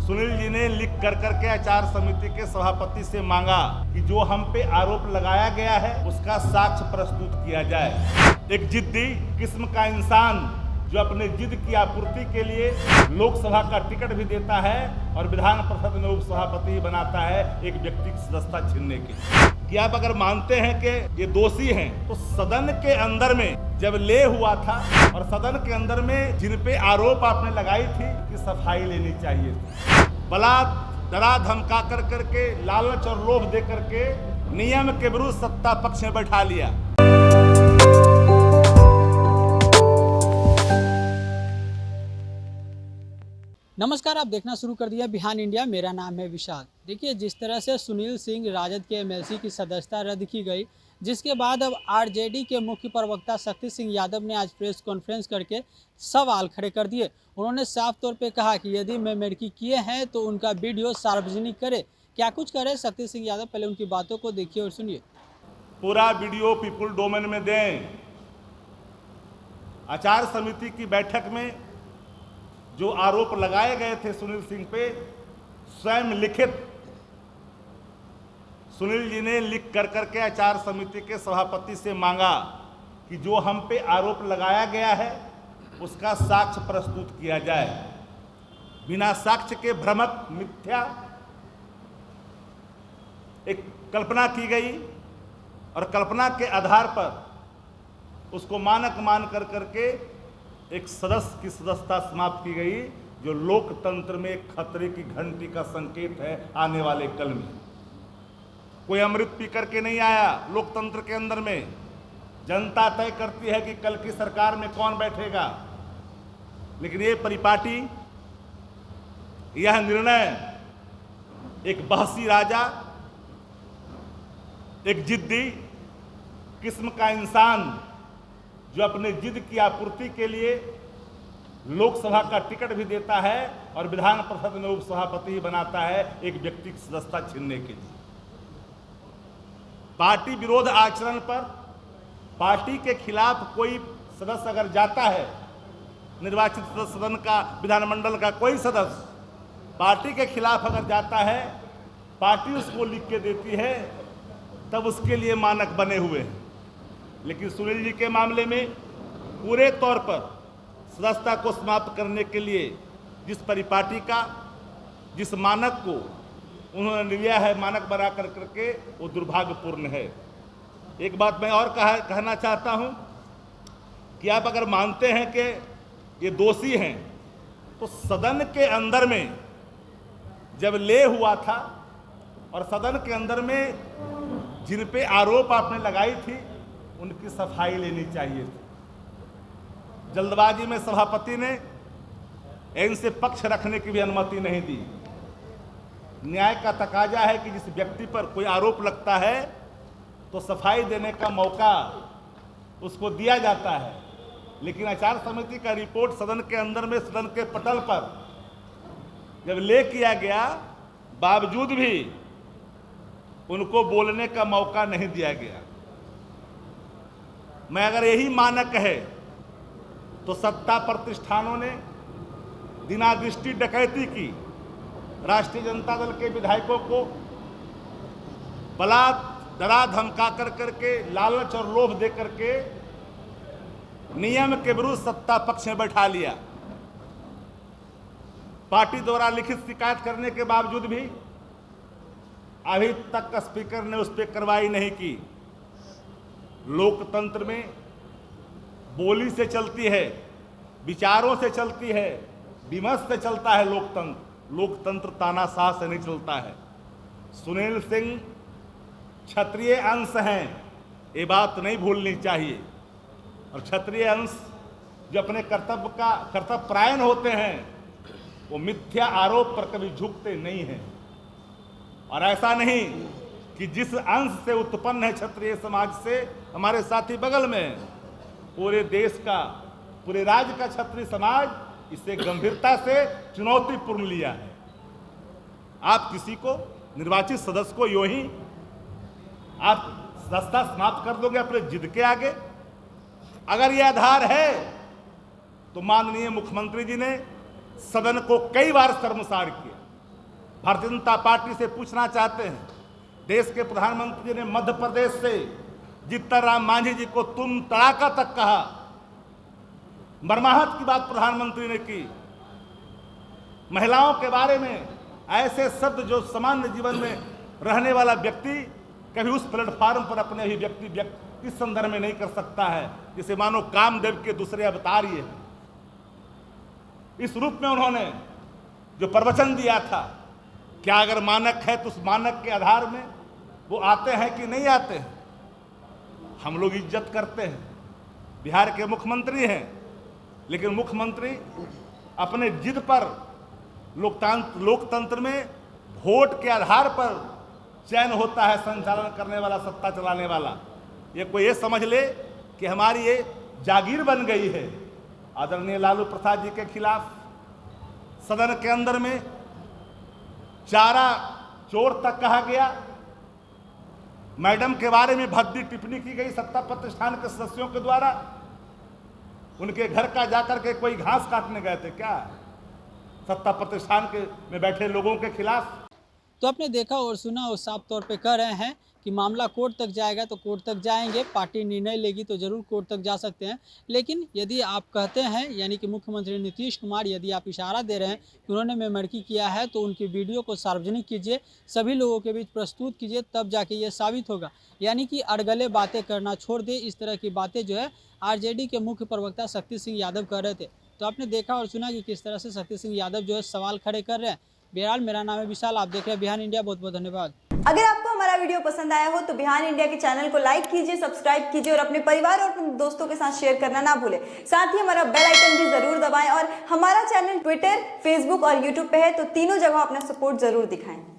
सुनील जी ने लिख कर करके आचार समिति के सभापति से मांगा कि जो हम पे आरोप लगाया गया है उसका साक्ष्य प्रस्तुत किया जाए। एक जिद्दी किस्म का इंसान जो अपने जिद की आपूर्ति के लिए लोकसभा का टिकट भी देता है और विधान परिषद में उपसभापति बनाता है एक व्यक्ति की सदस्यता छीनने के लिए। कि आप अगर मानते हैं कि ये दोषी हैं तो सदन के अंदर में जब ले हुआ था और सदन के अंदर में जिन पे आरोप आपने लगाई थी कि सफाई लेनी चाहिए थी। बलात् डरा धमका कर करके लालच और लोभ दे करके नियम के विरुद्ध सत्ता पक्ष में बैठा लिया। नमस्कार, आप देखना शुरू कर दिया बिहान इंडिया। मेरा नाम है विशाल। देखिए, जिस तरह से सुनील सिंह राजद के एमएलसी की सदस्यता रद्द की गई, जिसके बाद अब आरजेडी के मुख्य प्रवक्ता शक्ति सिंह यादव ने आज प्रेस कॉन्फ्रेंस करके सवाल खड़े कर दिए। उन्होंने साफ तौर पे कहा कि यदि मेमोरी किए हैं तो उनका वीडियो सार्वजनिक करे। क्या कुछ करे शक्ति सिंह यादव, पहले उनकी बातों को देखिए और सुनिए। पूरा वीडियो पीपुल डोमेन में दें। आचार समिति की बैठक में जो आरोप लगाए गए थे सुनील सिंह पे, स्वयं लिखित सुनील जी ने लिख कर करके आचार समिति के सभापति से मांगा कि जो हम पे आरोप लगाया गया है उसका साक्ष्य प्रस्तुत किया जाए। बिना साक्ष्य के भ्रमक मिथ्या एक कल्पना की गई और कल्पना के आधार पर उसको मानक मान कर करके एक सदस्य की सदस्यता समाप्त की गई, जो लोकतंत्र में एक खतरे की घंटी का संकेत है आने वाले कल में। कोई अमृत पी करके नहीं आया। लोकतंत्र के अंदर में जनता तय करती है कि कल की सरकार में कौन बैठेगा, लेकिन ये परिपाटी, यह निर्णय एक बहसी राजा, एक जिद्दी किस्म का इंसान जो अपने जिद की आपूर्ति के लिए लोकसभा का टिकट भी देता है और विधान परिषद में उपसभापति बनाता है एक व्यक्ति की सदस्यता छीनने के लिए। पार्टी विरोध आचरण पर पार्टी के खिलाफ कोई सदस्य अगर जाता है, निर्वाचित सदस्य सदन का, विधानमंडल का कोई सदस्य पार्टी के खिलाफ अगर जाता है, पार्टी उसको लिख के देती है, तब उसके लिए मानक बने हुए हैं। लेकिन सुनील जी के मामले में पूरे तौर पर सदस्यता को समाप्त करने के लिए जिस परिपाटी का, जिस मानक को उन्होंने लिया है मानक बना कर करके, वो दुर्भाग्यपूर्ण है। एक बात मैं और कहना चाहता हूं कि आप अगर मानते हैं कि ये दोषी हैं तो सदन के अंदर में जब ले हुआ था और सदन के अंदर में जिन पे आरोप आपने लगाई थी उनकी सफाई लेनी चाहिए थी। जल्दबाजी में सभापति ने इनसे पक्ष रखने की भी अनुमति नहीं दी। न्याय का तकाजा है कि जिस व्यक्ति पर कोई आरोप लगता है तो सफाई देने का मौका उसको दिया जाता है, लेकिन आचार समिति का रिपोर्ट सदन के अंदर में, सदन के पटल पर जब ले किया गया, बावजूद भी उनको बोलने का मौका नहीं दिया गया। मैं अगर यही मानक है तो सत्ता प्रतिष्ठानों ने दिनादृष्टि डकैती की, राष्ट्रीय जनता दल के विधायकों को बलात् डरा धमका कर करके लालच और लोभ दे करके नियम के विरुद्ध सत्ता पक्ष में बैठा लिया। पार्टी द्वारा लिखित शिकायत करने के बावजूद भी अभी तक स्पीकर ने उस पर कार्रवाई नहीं की। लोकतंत्र में बोली से चलती है, विचारों से चलती है, विमर्श से चलता है लोकतंत्र। लोकतंत्र तानाशाह से नहीं चलता है। सुनील सिंह क्षत्रिय अंश हैं, ये बात नहीं भूलनी चाहिए। और क्षत्रिय अंश जो अपने कर्तव्य परायण होते हैं, वो मिथ्या आरोप पर कभी झुकते नहीं हैं। और ऐसा नहीं कि जिस अंश से उत्पन्न है क्षत्रिय समाज से, हमारे साथी बगल में पूरे देश का, पूरे राज्य का क्षत्रिय समाज इसे गंभीरता से चुनौतीपूर्ण लिया है। आप किसी को, निर्वाचित सदस्य को यूं ही आप सदस्यता समाप्त कर दोगे अपने जिद के आगे? अगर यह आधार है तो माननीय मुख्यमंत्री जी ने सदन को कई बार शर्मसार किया। भारतीय जनता पार्टी से पूछना चाहते हैं, देश के प्रधानमंत्री ने मध्य प्रदेश से जीतन राम मांझी जी को तुम तड़ाका तक कहा, मर्माहत की बात प्रधानमंत्री ने की। महिलाओं के बारे में ऐसे शब्द जो सामान्य जीवन में रहने वाला व्यक्ति कभी उस प्लेटफार्म पर अपने अभिव्यक्ति इस संदर्भ में नहीं कर सकता है, जिसे मानो कामदेव के दूसरे अवतार ये हैं। इस रूप में उन्होंने जो प्रवचन दिया था, क्या अगर मानक है तो उस मानक के आधार में वो आते हैं कि नहीं आते हैं? हम लोग इज्जत करते हैं, बिहार के मुख्यमंत्री हैं, लेकिन मुख्यमंत्री अपने जिद पर लोकतंत्र में वोट के आधार पर चयन होता है संचालन करने वाला, सत्ता चलाने वाला। ये कोई ये समझ ले कि हमारी ये जागीर बन गई है। आदरणीय लालू प्रसाद जी के खिलाफ सदन के अंदर में चारा चोर तक कहा गया। मैडम के बारे में भद्दी टिप्पणी की गई सत्ता प्रतिष्ठान के सदस्यों के द्वारा। उनके घर का जाकर के कोई घास काटने गए थे क्या सत्ता प्रतिष्ठान में बैठे लोगों के खिलाफ? तो आपने देखा और सुना और साफ तौर पे कह रहे हैं कि मामला कोर्ट तक जाएगा तो कोर्ट तक जाएंगे, पार्टी निर्णय लेगी तो जरूर कोर्ट तक जा सकते हैं। लेकिन यदि आप कहते हैं, यानी कि मुख्यमंत्री नीतीश कुमार, यदि आप इशारा दे रहे हैं कि उन्होंने मेमर्की किया है, तो उनकी वीडियो को सार्वजनिक कीजिए, सभी लोगों के बीच प्रस्तुत कीजिए, तब जाके ये साबित होगा। यानी कि अड़गले बातें करना छोड़ दे। इस तरह की बातें जो है आरजेडी के मुख्य प्रवक्ता शक्ति सिंह यादव कर रहे थे। तो आपने देखा और सुना कि किस तरह से शक्ति सिंह यादव जो है सवाल खड़े कर रहे हैं। बहरहाल, मेरा नाम है विशाल, आप देख रहे हैं बिहान इंडिया। बहुत बहुत धन्यवाद। अगर आपको हमारा वीडियो पसंद आया हो तो बिहान इंडिया के चैनल को लाइक कीजिए, सब्सक्राइब कीजिए और अपने परिवार और अपने दोस्तों के साथ शेयर करना ना भूलें। साथ ही हमारा बेल आइकन भी जरूर दबाएं और हमारा चैनल ट्विटर, फेसबुक और यूट्यूब पे है, तो तीनों जगह अपना सपोर्ट जरूर दिखाएं।